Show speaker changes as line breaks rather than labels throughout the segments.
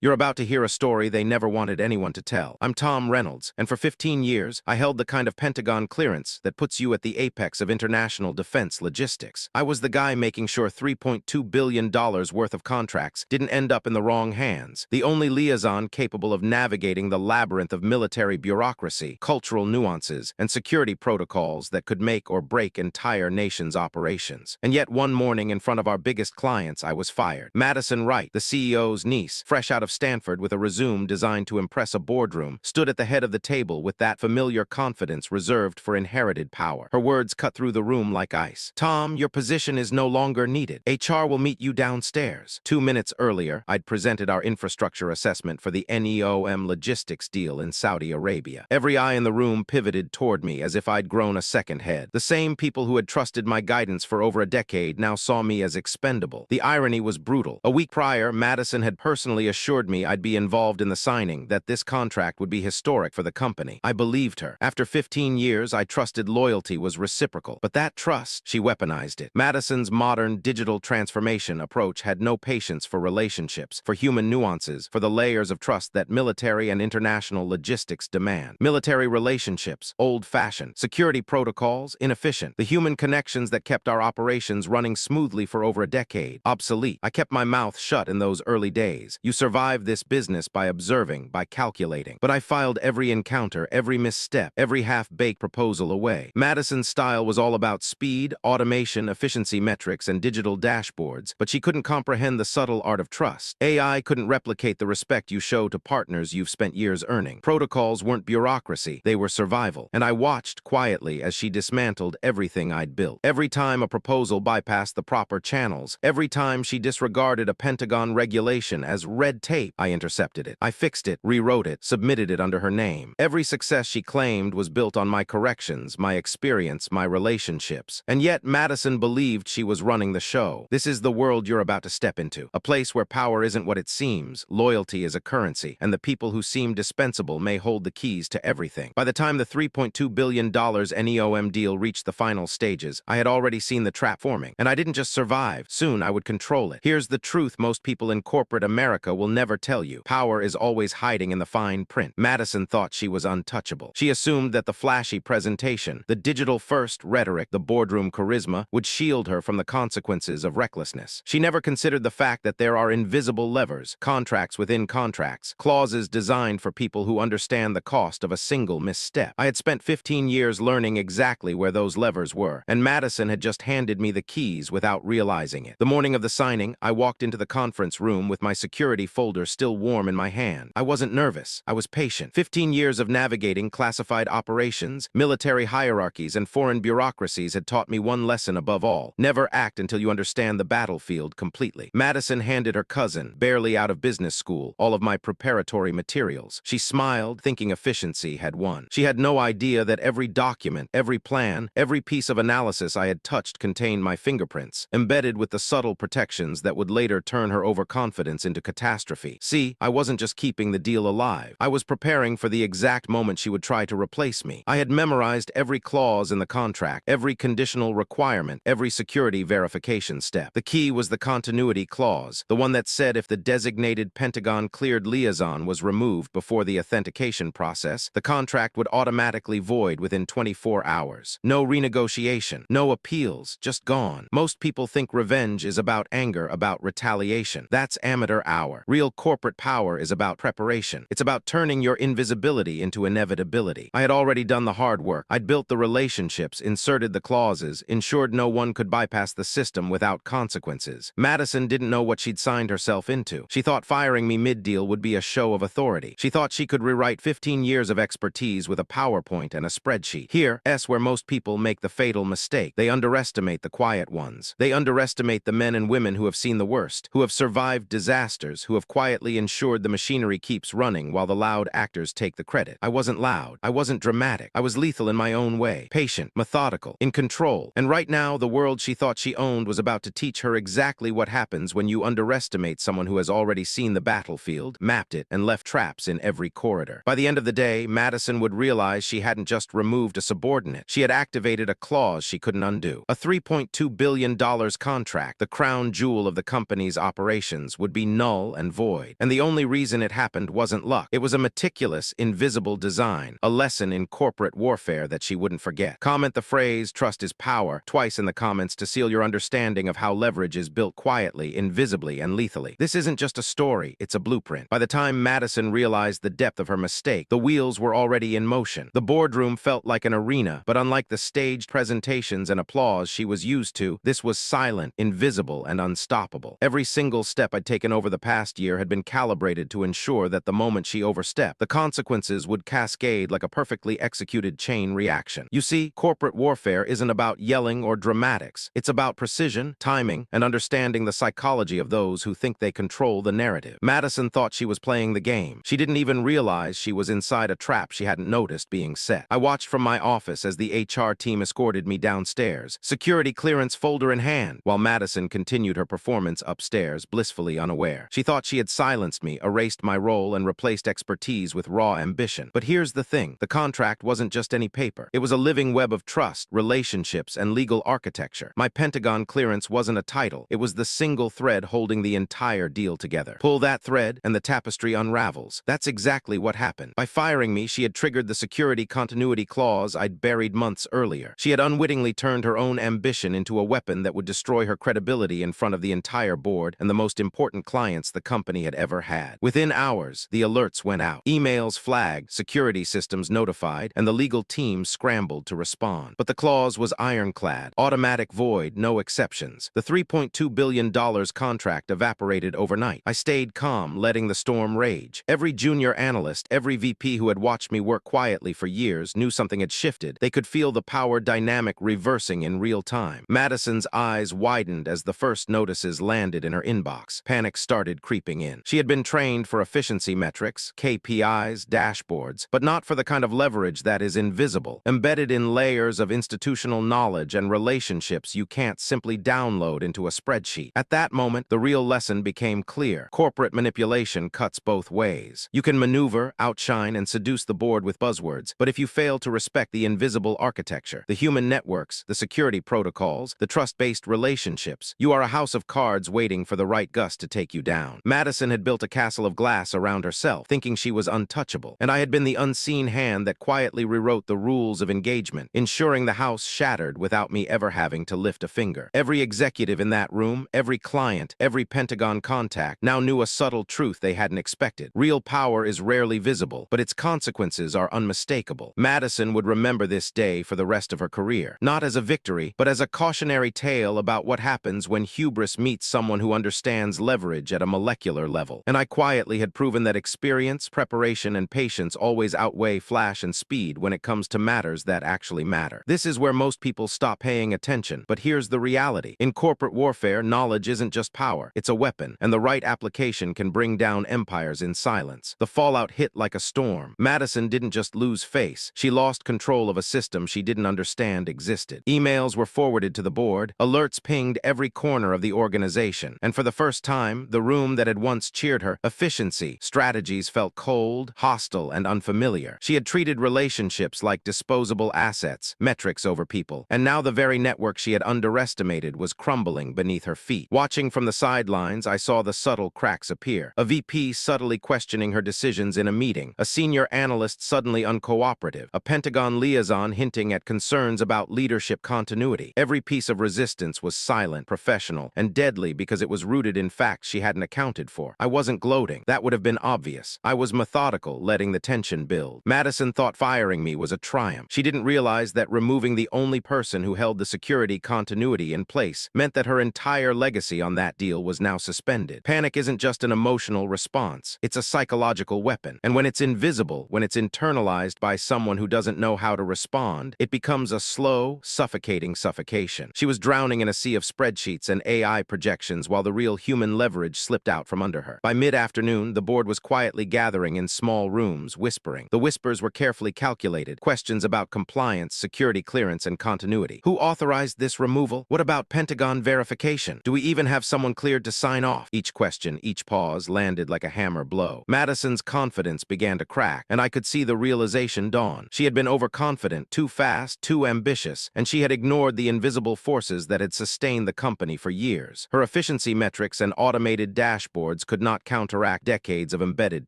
You're about to hear a story they never wanted anyone to tell. I'm Tom Reynolds, and for 15 years, I held the kind of Pentagon clearance that puts you at the apex of international defense logistics. I was the guy making sure $3.2 billion worth of contracts didn't end up in the wrong hands. The only liaison capable of navigating the labyrinth of military bureaucracy, cultural nuances, and security protocols that could make or break entire nations' operations. And yet one morning in front of our biggest clients, I was fired. Madison Wright, the CEO's niece, fresh out of Stanford with a resume designed to impress a boardroom, stood at the head of the table with that familiar confidence reserved for inherited power. Her words cut through the room like ice. "Tom, your position is no longer needed. HR will meet you downstairs." 2 minutes earlier, I'd presented our infrastructure assessment for the NEOM logistics deal in Saudi Arabia. Every eye in the room pivoted toward me as if I'd grown a second head. The same people who had trusted my guidance for over a decade now saw me as expendable. The irony was brutal. A week prior, Madison had personally assured me I'd be involved in the signing, that this contract would be historic for the company. I believed her. After 15 years, I trusted loyalty was reciprocal. But that trust, she weaponized it. Madison's modern digital transformation approach had no patience for relationships, for human nuances, for the layers of trust that military and international logistics demand. Military relationships, old-fashioned. Security protocols, inefficient. The human connections that kept our operations running smoothly for over a decade, obsolete. I kept my mouth shut in those early days. You survive this business by observing, by calculating. But I filed every encounter, every misstep, every half-baked proposal away. Madison's style was all about speed, automation, efficiency metrics, and digital dashboards, but she couldn't comprehend the subtle art of trust. AI couldn't replicate the respect you show to partners you've spent years earning. Protocols weren't bureaucracy, they were survival. And I watched quietly as she dismantled everything I'd built. Every time a proposal bypassed the proper channels, every time she disregarded a Pentagon regulation as red tape, I intercepted it. I fixed it, rewrote it, submitted it under her name. Every success she claimed was built on my corrections, my experience, my relationships. And yet Madison believed she was running the show. This is the world you're about to step into. A place where power isn't what it seems, loyalty is a currency, and the people who seem dispensable may hold the keys to everything. By the time the $3.2 billion NEOM deal reached the final stages, I had already seen the trap forming. And I didn't just survive. Soon I would control it. Here's the truth most people in corporate America will never tell you. Power is always hiding in the fine print. Madison thought she was untouchable. She assumed that the flashy presentation, the digital-first rhetoric, the boardroom charisma would shield her from the consequences of recklessness. She never considered the fact that there are invisible levers, contracts within contracts, clauses designed for people who understand the cost of a single misstep. I had spent 15 years learning exactly where those levers were, and Madison had just handed me the keys without realizing it. The morning of the signing, I walked into the conference room with my security folder still warm in my hand. I wasn't nervous. I was patient. 15 years of navigating classified operations, military hierarchies, and foreign bureaucracies had taught me one lesson above all: never act until you understand the battlefield completely. Madison handed her cousin, barely out of business school, all of my preparatory materials. She smiled, thinking efficiency had won. She had no idea that every document, every plan, every piece of analysis I had touched contained my fingerprints, embedded with the subtle protections that would later turn her overconfidence into catastrophe. See, I wasn't just keeping the deal alive. I was preparing for the exact moment she would try to replace me. I had memorized every clause in the contract, every conditional requirement, every security verification step. The key was the continuity clause, the one that said if the designated Pentagon-Cleared liaison was removed before the authentication process, the contract would automatically void within 24 hours. No renegotiation, no appeals, just gone. Most people think revenge is about anger, about retaliation. That's amateur hour. Real corporate power is about preparation. It's about turning your invisibility into inevitability. I had already done the hard work. I'd built the relationships, inserted the clauses, ensured no one could bypass the system without consequences. Madison didn't know what she'd signed herself into. She thought firing me mid-deal would be a show of authority. She thought she could rewrite 15 years of expertise with a PowerPoint and a spreadsheet. Here's where most people make the fatal mistake. They underestimate the quiet ones. They underestimate the men and women who have seen the worst, who have survived disasters, who have quietly ensured the machinery keeps running while the loud actors take the credit. I wasn't loud. I wasn't dramatic. I was lethal in my own way, patient, methodical, in control. And right now, the world she thought she owned was about to teach her exactly what happens when you underestimate someone who has already seen the battlefield, mapped it, and left traps in every corridor. By the end of the day, Madison would realize she hadn't just removed a subordinate. She had activated a clause she couldn't undo. A $3.2 billion contract, the crown jewel of the company's operations, would be null and void. void. And the only reason it happened wasn't luck. It was a meticulous, invisible design, a lesson in corporate warfare that she wouldn't forget. Comment the phrase, "trust is power," twice in the comments to seal your understanding of how leverage is built quietly, invisibly, and lethally. This isn't just a story, it's a blueprint. By the time Madison realized the depth of her mistake, the wheels were already in motion. The boardroom felt like an arena, but unlike the staged presentations and applause she was used to, this was silent, invisible, and unstoppable. Every single step I'd taken over the past year had been calibrated to ensure that the moment she overstepped, the consequences would cascade like a perfectly executed chain reaction. You see, corporate warfare isn't about yelling or dramatics. It's about precision, timing, and understanding the psychology of those who think they control the narrative. Madison thought she was playing the game. She didn't even realize she was inside a trap she hadn't noticed being set. I watched from my office as the HR team escorted me downstairs, security clearance folder in hand, while Madison continued her performance upstairs, blissfully unaware. She thought she had silenced me, erased my role, and replaced expertise with raw ambition. But here's the thing. The contract wasn't just any paper. It was a living web of trust, relationships, and legal architecture. My Pentagon clearance wasn't a title. It was the single thread holding the entire deal together. Pull that thread, and the tapestry unravels. That's exactly what happened. By firing me, she had triggered the security continuity clause I'd buried months earlier. She had unwittingly turned her own ambition into a weapon that would destroy her credibility in front of the entire board and the most important clients the company had ever had. Within hours, the alerts went out. Emails flagged, security systems notified, and the legal team scrambled to respond. But the clause was ironclad. Automatic void, no exceptions. The $3.2 billion contract evaporated overnight. I stayed calm, letting the storm rage. Every junior analyst, every VP who had watched me work quietly for years knew something had shifted. They could feel the power dynamic reversing in real time. Madison's eyes widened as the first notices landed in her inbox. Panic started creeping in. She had been trained for efficiency metrics, KPIs, dashboards, but not for the kind of leverage that is invisible, embedded in layers of institutional knowledge and relationships you can't simply download into a spreadsheet. At that moment, the real lesson became clear. Corporate manipulation cuts both ways. You can maneuver, outshine, and seduce the board with buzzwords, but if you fail to respect the invisible architecture, the human networks, the security protocols, the trust-based relationships, you are a house of cards waiting for the right gust to take you down. Madison had built a castle of glass around herself, thinking she was untouchable, and I had been the unseen hand that quietly rewrote the rules of engagement, ensuring the house shattered without me ever having to lift a finger. Every executive in that room, every client, every Pentagon contact now knew a subtle truth they hadn't expected. Real power is rarely visible, but its consequences are unmistakable. Madison would remember this day for the rest of her career, not as a victory, but as a cautionary tale about what happens when hubris meets someone who understands leverage at a molecular level. And I quietly had proven that experience, preparation, and patience always outweigh flash and speed when it comes to matters that actually matter. This is where most people stop paying attention, but here's the reality. In corporate warfare, knowledge isn't just power, it's a weapon, and the right application can bring down empires in silence. The fallout hit like a storm. Madison didn't just lose face, she lost control of a system she didn't understand existed. Emails were forwarded to the board, alerts pinged every corner of the organization, and for the first time, the room that had once cheered her efficiency strategies felt cold, hostile, and unfamiliar. She had treated relationships like disposable assets, metrics over people, and now the very network she had underestimated was crumbling beneath her feet. Watching from the sidelines, I saw the subtle cracks appear. A VP subtly questioning her decisions in a meeting, a senior analyst suddenly uncooperative, a Pentagon liaison hinting at concerns about leadership continuity. Every piece of resistance was silent, professional, and deadly because it was rooted in facts she hadn't accounted for. I wasn't gloating. That would have been obvious. I was methodical, letting the tension build. Madison thought firing me was a triumph. She didn't realize that removing the only person who held the security continuity in place meant that her entire legacy on that deal was now suspended. Panic isn't just an emotional response. It's a psychological weapon. And when it's invisible, when it's internalized by someone who doesn't know how to respond, it becomes a slow, suffocating suffocation. She was drowning in a sea of spreadsheets and AI projections while the real human leverage slipped out from under her. By mid-afternoon, the board was quietly gathering in small rooms, whispering. The whispers were carefully calculated. Questions about compliance, security clearance, and continuity. Who authorized this removal? What about Pentagon verification? Do we even have someone cleared to sign off? Each question, each pause, landed like a hammer blow. Madison's confidence began to crack, and I could see the realization dawn. She had been overconfident, too fast, too ambitious, and she had ignored the invisible forces that had sustained the company for years. Her efficiency metrics and automated dashboards passwords could not counteract decades of embedded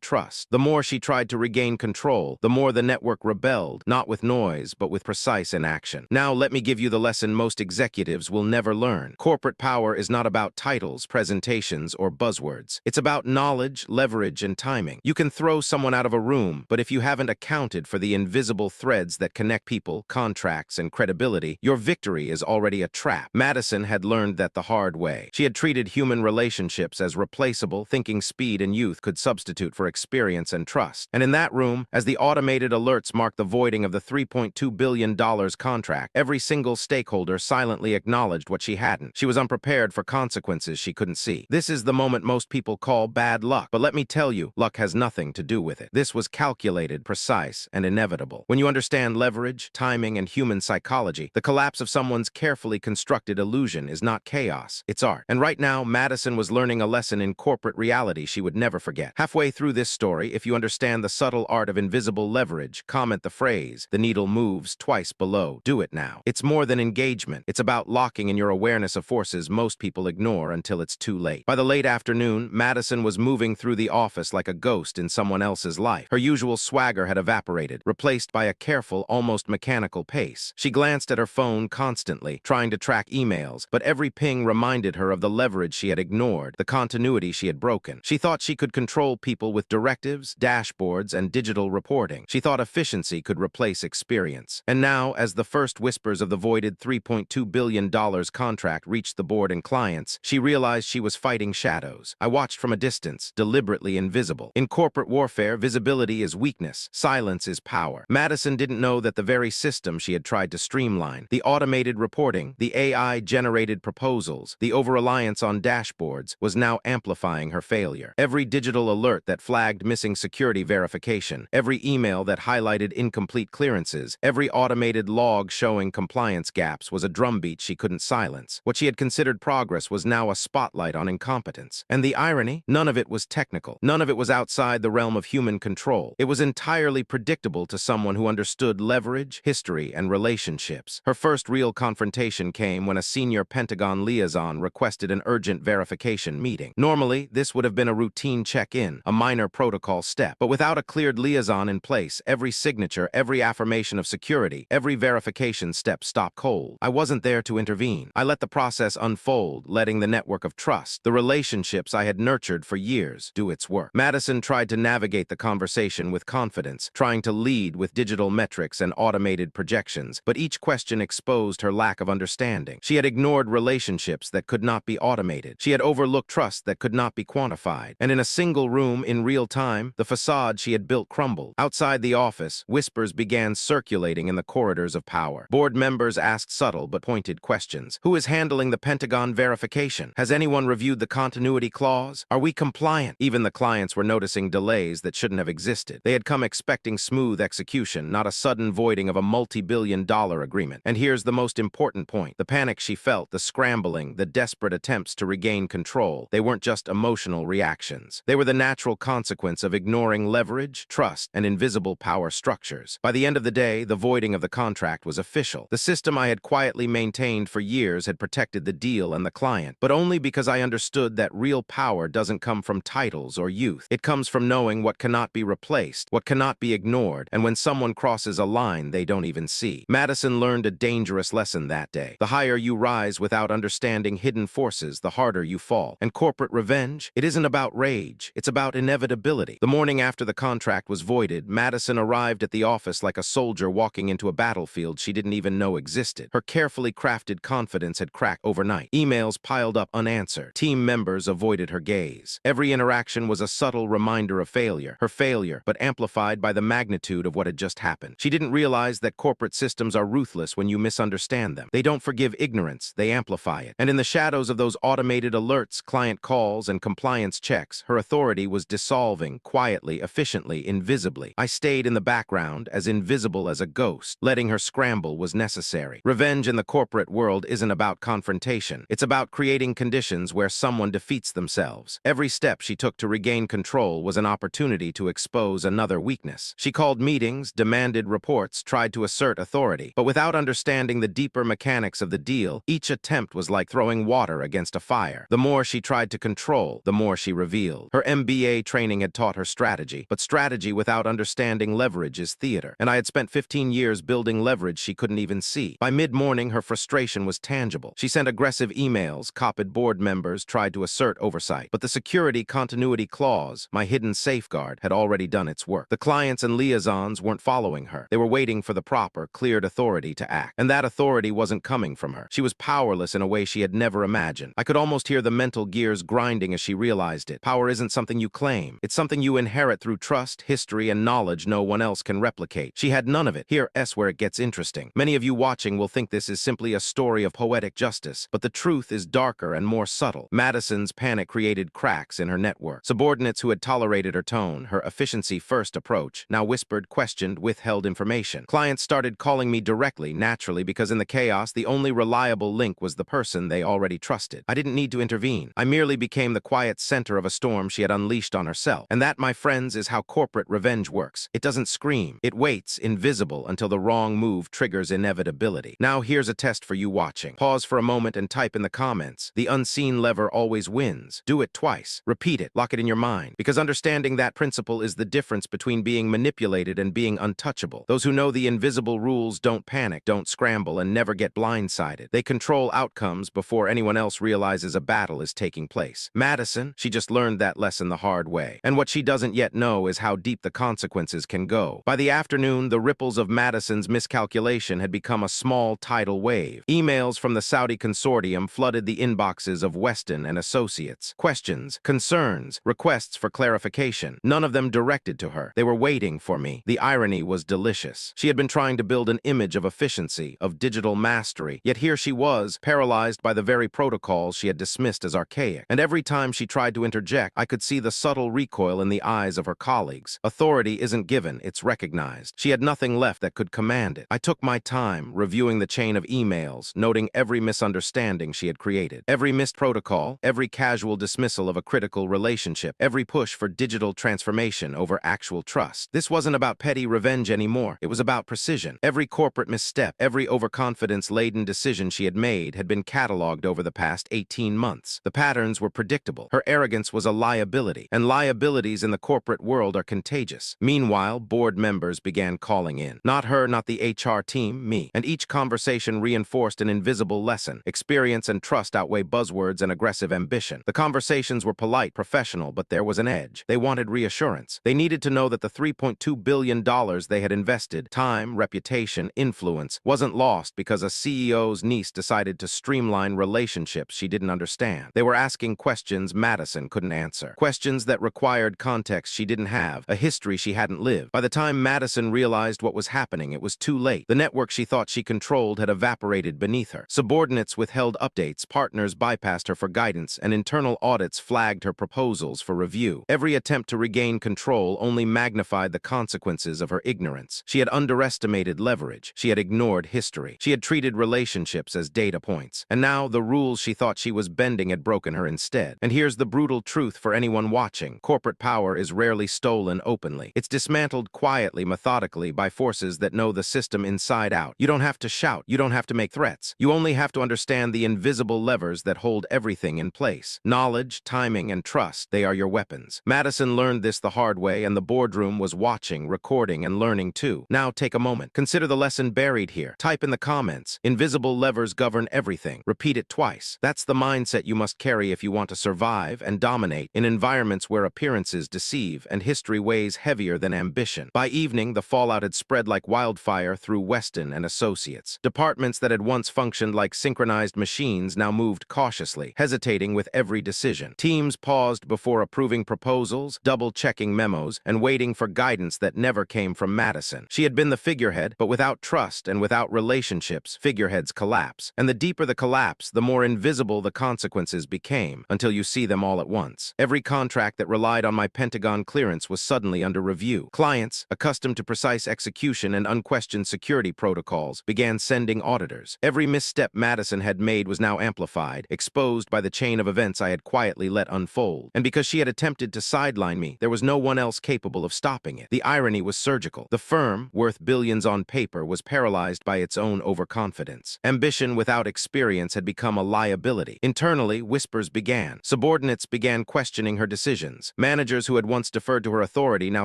trust. The more she tried to regain control, the more the network rebelled, not with noise, but with precise inaction. Now let me give you the lesson most executives will never learn. Corporate power is not about titles, presentations, or buzzwords. It's about knowledge, leverage, and timing. You can throw someone out of a room, but if you haven't accounted for the invisible threads that connect people, contracts, and credibility, your victory is already a trap. Madison had learned that the hard way. She had treated human relationships as replaceable, thinking speed and youth could substitute for experience and trust. And in that room, as the automated alerts marked the voiding of the $3.2 billion contract, every single stakeholder silently acknowledged what she hadn't. She was unprepared for consequences she couldn't see. This is the moment most people call bad luck. But let me tell you, luck has nothing to do with it. This was calculated, precise, and inevitable. When you understand leverage, timing, and human psychology, the collapse of someone's carefully constructed illusion is not chaos, it's art. And right now, Madison was learning a lesson in corporate reality she would never forget. Halfway through this story, if you understand the subtle art of invisible leverage, comment the phrase, "The needle moves twice below. Do it now." It's more than engagement. It's about locking in your awareness of forces most people ignore until it's too late. By the late afternoon, Madison was moving through the office like a ghost in someone else's life. Her usual swagger had evaporated, replaced by a careful, almost mechanical pace. She glanced at her phone constantly, trying to track emails, but every ping reminded her of the leverage she had ignored, the continuity she had broken. She thought she could control people with directives, dashboards, and digital reporting. She thought efficiency could replace experience. And now, as the first whispers of the voided $3.2 billion contract reached the board and clients, she realized she was fighting shadows. I watched from a distance, deliberately invisible. In corporate warfare, visibility is weakness, silence is power. Madison didn't know that the very system she had tried to streamline, the automated reporting, the AI-generated proposals, the over-reliance on dashboards, was now amplifying her failure. Every digital alert that flagged missing security verification, every email that highlighted incomplete clearances, every automated log showing compliance gaps was a drumbeat she couldn't silence. What she had considered progress was now a spotlight on incompetence. And the irony? None of it was technical. None of it was outside the realm of human control. It was entirely predictable to someone who understood leverage, history, and relationships. Her first real confrontation came when a senior Pentagon liaison requested an urgent verification meeting. Normally, this would have been a routine check-in, a minor protocol step. But without a cleared liaison in place, every signature, every affirmation of security, every verification step stopped cold. I wasn't there to intervene. I let the process unfold, letting the network of trust, the relationships I had nurtured for years, do its work. Madison tried to navigate the conversation with confidence, trying to lead with digital metrics and automated projections, but each question exposed her lack of understanding. She had ignored relationships that could not be automated. She had overlooked trust that could not be quantified. And in a single room, in real time, the facade she had built crumbled. Outside the office, whispers began circulating in the corridors of power. Board members asked subtle but pointed questions. Who is handling the Pentagon verification? Has anyone reviewed the continuity clause? Are we compliant? Even the clients were noticing delays that shouldn't have existed. They had come expecting smooth execution, not a sudden voiding of a multi-billion-dollar agreement. And here's the most important point. The panic she felt, the scrambling, the desperate attempts to regain control, they weren't just emotional reactions. They were the natural consequence of ignoring leverage, trust, and invisible power structures. By the end of the day, the voiding of the contract was official. The system I had quietly maintained for years had protected the deal and the client, but only because I understood that real power doesn't come from titles or youth. It comes from knowing what cannot be replaced, what cannot be ignored, and when someone crosses a line they don't even see. Madison learned a dangerous lesson that day. The higher you rise without understanding hidden forces, the harder you fall. And corporate revenge? It isn't about rage. It's about inevitability. The morning after the contract was voided, Madison arrived at the office like a soldier walking into a battlefield she didn't even know existed. Her carefully crafted confidence had cracked overnight. Emails piled up unanswered. Team members avoided her gaze. Every interaction was a subtle reminder of failure. Her failure, but amplified by the magnitude of what had just happened. She didn't realize that corporate systems are ruthless when you misunderstand them. They don't forgive ignorance, they amplify it. And in the shadows of those automated alerts, client calls, and compliance checks, her authority was dissolving quietly, efficiently, invisibly. I stayed in the background, as invisible as a ghost. Letting her scramble was necessary. Revenge in the corporate world isn't about confrontation. It's about creating conditions where someone defeats themselves. Every step she took to regain control was an opportunity to expose another weakness. She called meetings, demanded reports, tried to assert authority. But without understanding the deeper mechanics of the deal, each attempt was like throwing water against a fire. The more she tried to control, the more she revealed. Her MBA training had taught her strategy, but strategy without understanding leverage is theater. And I had spent 15 years building leverage she couldn't even see. By mid-morning, her frustration was tangible. She sent aggressive emails, copied board members, tried to assert oversight. But the security continuity clause, my hidden safeguard, had already done its work. The clients and liaisons weren't following her. They were waiting for the proper, cleared authority to act. And that authority wasn't coming from her. She was powerless in a way she had never imagined. I could almost hear the mental gears grinding as she realized it. Power isn't something you claim. It's something you inherit through trust, history, and knowledge no one else can replicate. She had none of it. Here's where it gets interesting. Many of you watching will think this is simply a story of poetic justice, but the truth is darker and more subtle. Madison's panic created cracks in her network. Subordinates who had tolerated her tone, her efficiency-first approach, now whispered, questioned, withheld information. Clients started calling me directly, naturally, because in the chaos, the only reliable link was the person they already trusted. I didn't need to intervene. I merely became the quiet center of a storm she had unleashed on herself. And that, my friends, is how corporate revenge works. It doesn't scream. It waits, invisible, until the wrong move triggers inevitability. Now here's a test for you watching. Pause for a moment and type in the comments. The unseen lever always wins. Do it twice. Repeat it. Lock it in your mind. Because understanding that principle is the difference between being manipulated and being untouchable. Those who know the invisible rules don't panic, don't scramble, and never get blindsided. They control outcomes before anyone else realizes a battle is taking place. Madison, she just learned that lesson the hard way. And what she doesn't yet know is how deep the consequences can go. By the afternoon, the ripples of Madison's miscalculation had become a small tidal wave. Emails from the Saudi consortium flooded the inboxes of Weston and Associates. Questions, concerns, requests for clarification. None of them directed to her. They were waiting for me. The irony was delicious. She had been trying to build an image of efficiency, of digital mastery, yet here she was, paralyzed by the very protocols she had dismissed as archaic. And every time she tried to interject, I could see the subtle recoil in the eyes of her colleagues. Authority isn't given, it's recognized. She had nothing left that could command it. I took my time, reviewing the chain of emails, noting every misunderstanding she had created, every missed protocol, every casual dismissal of a critical relationship, every push for digital transformation over actual trust. This wasn't about petty revenge anymore. It was about precision. Every corporate misstep, every overconfidence-laden decision she had made had been cataloged over the past 18 months. The patterns were predictable. Her arrogance was a liability, and liabilities in the corporate world are contagious. Meanwhile, board members began calling in. Not her, not the HR team, me. And each conversation reinforced an invisible lesson. Experience and trust outweigh buzzwords and aggressive ambition. The conversations were polite, professional, but there was an edge. They wanted reassurance. They needed to know that the $3.2 billion they had invested, time, reputation, influence, wasn't lost because a CEO's niece decided to streamline relationships she didn't understand. They were asking questions Madison couldn't answer. Questions that required context she didn't have, a history she hadn't lived. By the time Madison realized what was happening, it was too late. The network she thought she controlled had evaporated beneath her. Subordinates withheld updates, partners bypassed her for guidance, and internal audits flagged her proposals for review. Every attempt to regain control only magnified the consequences of her ignorance. She had underestimated leverage. She had ignored history. She had treated relationships as data points. And now the rules she thought she was bending had broken her instead. And here's the brutal truth for anyone watching. Corporate power is rarely stolen openly. It's dismantled quietly, methodically, by forces that know the system inside out. You don't have to shout. You don't have to make threats. You only have to understand the invisible levers that hold everything in place. Knowledge, timing, and trust, they are your weapons. Madison learned this the hard way, and the boardroom was watching, recording, and learning too. Now take a moment. Consider the lesson buried here. Type in the comments. Invisible levers govern everything. Repeat it twice. That's the mindset you must carry if you want to survive and dominate in environments where appearances deceive and history weighs heavier than ambition. By evening, the fallout had spread like wildfire through Weston and Associates. Departments that had once functioned like synchronized machines now moved cautiously, hesitating with every decision. Teams paused before approving proposals, double-checking memos, and waiting for guidance that never came from Madison. She had been the figurehead, but without trust and without relationships, figureheads collapse. And the deeper the collapse, the more invisible the consequences became, until you see them all at once. Every contract that relied on my Pentagon clearance was suddenly under review. Clients, accustomed to precise execution and unquestioned security protocols, began sending auditors. Every misstep Madison had made was now amplified, exposed by the chain of events I had quietly let unfold. And because she had attempted to sideline me, there was no one else capable of stopping it. The irony was surgical. The firm, worth billions on paper, was paralyzed by its own overconfidence. Ambition without experience had become a liability. Internally, whispers began. Subordinates began questioning her decisions. Managers who had once deferred to her authority now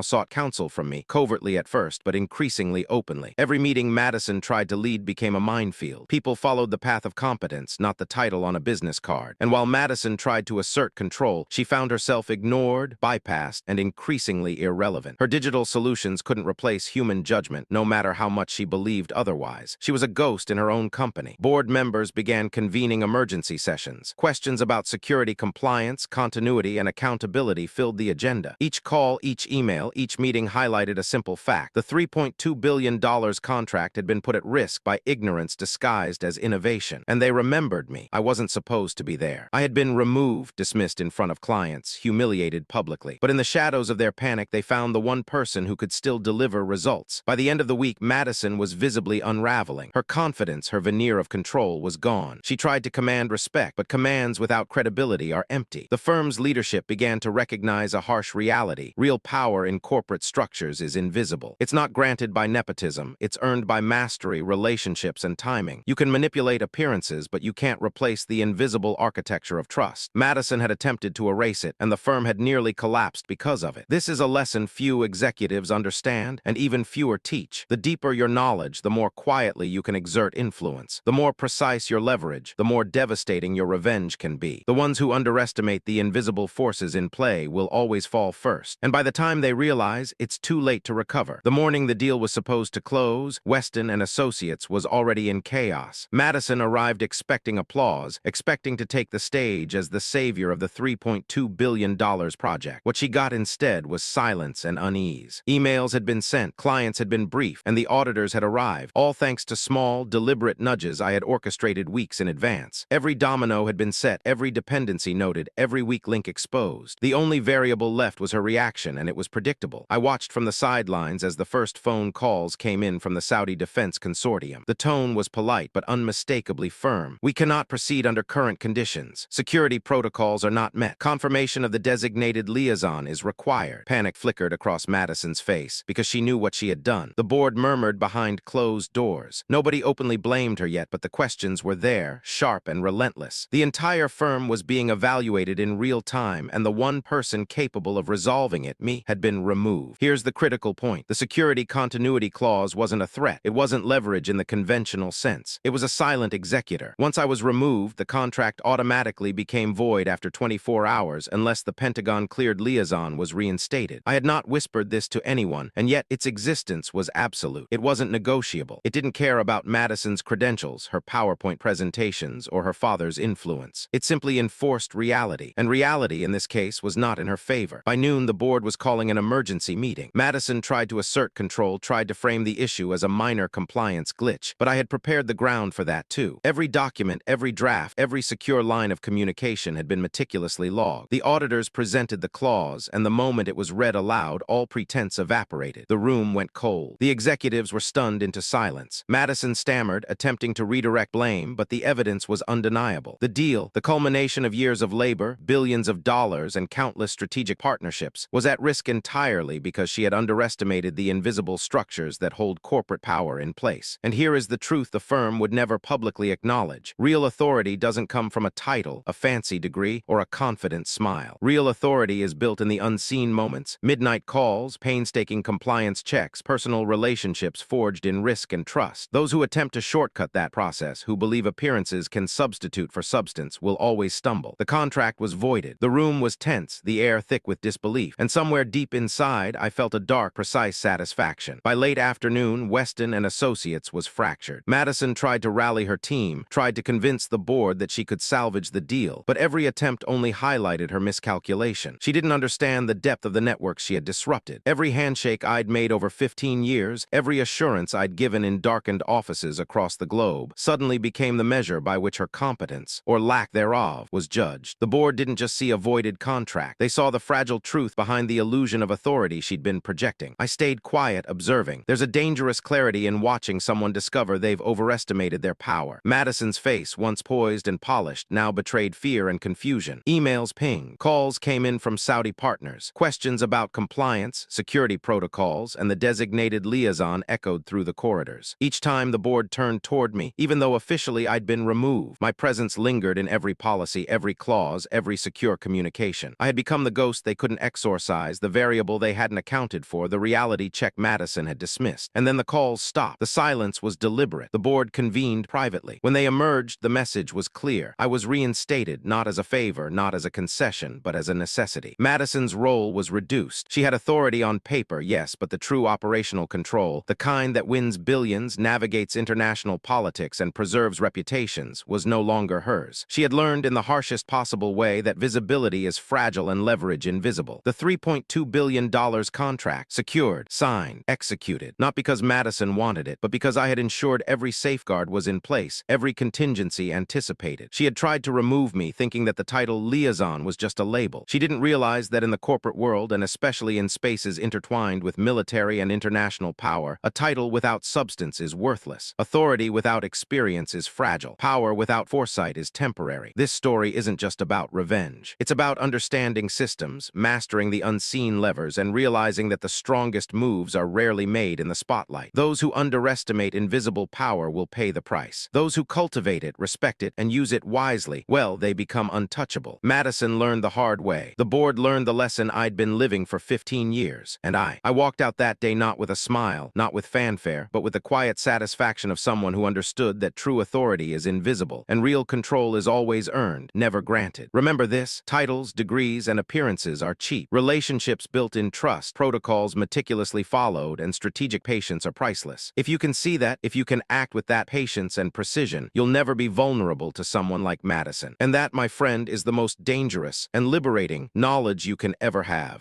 sought counsel from me, covertly at first, but increasingly openly. Every meeting Madison tried to lead became a minefield. People followed the path of competence, not the title on a business card. And while Madison tried to assert control, she found herself ignored, bypassed, and increasingly irrelevant. Her digital solutions couldn't replace human judgment, no matter how much she believed otherwise. She was a ghost in her own company. Board members began convening emergency sessions. Questions about security compliance, continuity, and accountability filled the agenda. Each call, each email, each meeting highlighted a simple fact. The $3.2 billion contract had been put at risk by ignorance disguised as innovation. And they remembered me. I wasn't supposed to be there. I had been removed, dismissed in front of clients, humiliated publicly. But in the shadows of their panic, they found the one person who could still deliver results. By the end of the week, Madison was visibly unraveling. Her confidence, her veneer of control was gone. She tried to command respect, but commands without credibility are empty. The firm's leadership began to recognize a harsh reality. Real power in corporate structures is invisible. It's not granted by nepotism. It's earned by mastery, relationships, and timing. You can manipulate appearances, but you can't replace the invisible architecture of trust. Madison had attempted to erase it, and the firm had nearly collapsed because of it. This is a lesson few executives understand, and even fewer teach. The deeper your knowledge, the more quietly you can exert influence. The more precise your leverage, the more devastating your revenge can be. The ones who underestimate the invisible forces in play will always fall first. And by the time they realize, it's too late to recover. The morning the deal was supposed to close, Weston and Associates was already in chaos. Madison arrived expecting applause, expecting to take the stage as the savior of the $3.2 billion project. What she got instead was silence and unease. Emails had been sent, clients had been briefed, and the auditors had arrived, all thanks to small, deliberate nudges I had orchestrated weeks in advance. Every domino had been set, every dependency noted, every weak link exposed. The only variable left was her reaction, and it was predictable. I watched from the sidelines as the first phone calls came in from the Saudi Defense Consortium. The tone was polite, but unmistakably firm. "We cannot proceed under current conditions. Security protocols are not met. Confirmation of the designated liaison is required." Panic flickered across Madison's face, because she knew what she had done. The board murmured behind closed doors. Nobody openly blamed her yet, but the questions were there, sharp and relentless. The entire firm was being evaluated in real time, and the one person capable of resolving it, me, had been removed. Here's the critical point. The security continuity clause wasn't a threat. It wasn't leverage in the conventional sense. It was a silent executor. Once I was removed, the contract automatically became void after 24 hours unless the Pentagon-Cleared liaison was reinstated. I had not whispered this to anyone, and yet its existence was absolute. It wasn't negotiable. It didn't care about Madison's credentials, her PowerPoint presentations, or her father's influence. It simply enforced reality, and reality in this case was not in her favor. By noon, the board was calling an emergency meeting. Madison tried to assert control, tried to frame the issue as a minor compliance glitch, but I had prepared the ground for that too. Every document, every draft, every secure line of communication had been meticulously logged. The auditors presented the clause, and the moment it was read aloud, all pretense evaporated. The room went cold. The executives were stunned into silence. Madison stammered, attempting to redirect blame, but the evidence was undeniable. The deal, the culmination of years of labor, billions of dollars, and countless strategic partnerships, was at risk entirely because she had underestimated the invisible structures that hold corporate power in place. And here is the truth the firm would never publicly acknowledge. Real authority doesn't come from a title, a fancy degree, or a confident smile. Real authority is built in the unseen moments: midnight calls, painstaking compliance checks, personal relationships forged in risk and trust. Those who attempt to shortcut that process, who believe appearances can substitute for substance, will always stumble. The contract was voided. The room was tense, the air thick with disbelief, and somewhere deep inside, I felt a dark, precise satisfaction. By late afternoon, Weston and Associates was fractured. Madison tried to rally her team, tried to convince the board that she could salvage the deal, but every attempt only highlighted her miscalculation. She didn't understand the depth of the networks she had disrupted. Every handshake I'd made over 15 years, every assurance I'd given in darkened offices across the globe, suddenly became the measure by which her competence, or lack thereof, was judged. The board didn't just see a voided contract. They saw the fragile truth behind the illusion of authority she'd been projecting. I stayed quiet, observing. There's a dangerous clarity in watching someone discover they've overestimated their power. Madison's face, once poised and polished, now betrayed fear and confusion. Emails pinged. Calls came in from Saudi partners. Questions about compliance, security protocols, and the designated liaison echoed through the corridors. Each time the board turned toward me, even though officially I'd been removed, my presence lingered in every policy, every clause, pause every secure communication. I had become the ghost they couldn't exorcise, the variable they hadn't accounted for, the reality check Madison had dismissed. And then the calls stopped. The silence was deliberate. The board convened privately. When they emerged, the message was clear. I was reinstated, not as a favor, not as a concession, but as a necessity. Madison's role was reduced. She had authority on paper, yes, but the true operational control, the kind that wins billions, navigates international politics, and preserves reputations, was no longer hers. She had learned in the harshest possible way that visibility is fragile and leverage invisible. The $3.2 billion contract, secured, signed, executed, not because Madison wanted it, but because I had ensured every safeguard was in place, every contingency anticipated. She had tried to remove me, thinking that the title Liaison was just a label. She didn't realize that in the corporate world, and especially in spaces intertwined with military and international power, a title without substance is worthless. Authority without experience is fragile. Power without foresight is temporary. This story isn't just about revenge. It's about understanding systems, mastering the unseen levers, and realizing that the strongest moves are rarely made in the spotlight. Those who underestimate invisible power will pay the price. Those who cultivate it, respect it, and use it wisely, well, they become untouchable. Madison learned the hard way. The board learned the lesson I'd been living for 15 years. And I walked out that day not with a smile, not with fanfare, but with the quiet satisfaction of someone who understood that true authority is invisible, and real control is always earned, never granted. Remember this: titles, degrees, and appearances are cheap. Relationships built in trust, protocols meticulously followed, and strategic patience are priceless. If you can see that, if you can act with that patience and precision, you'll never be vulnerable to someone like Madison. And that, my friend, is the most dangerous and liberating knowledge you can ever have.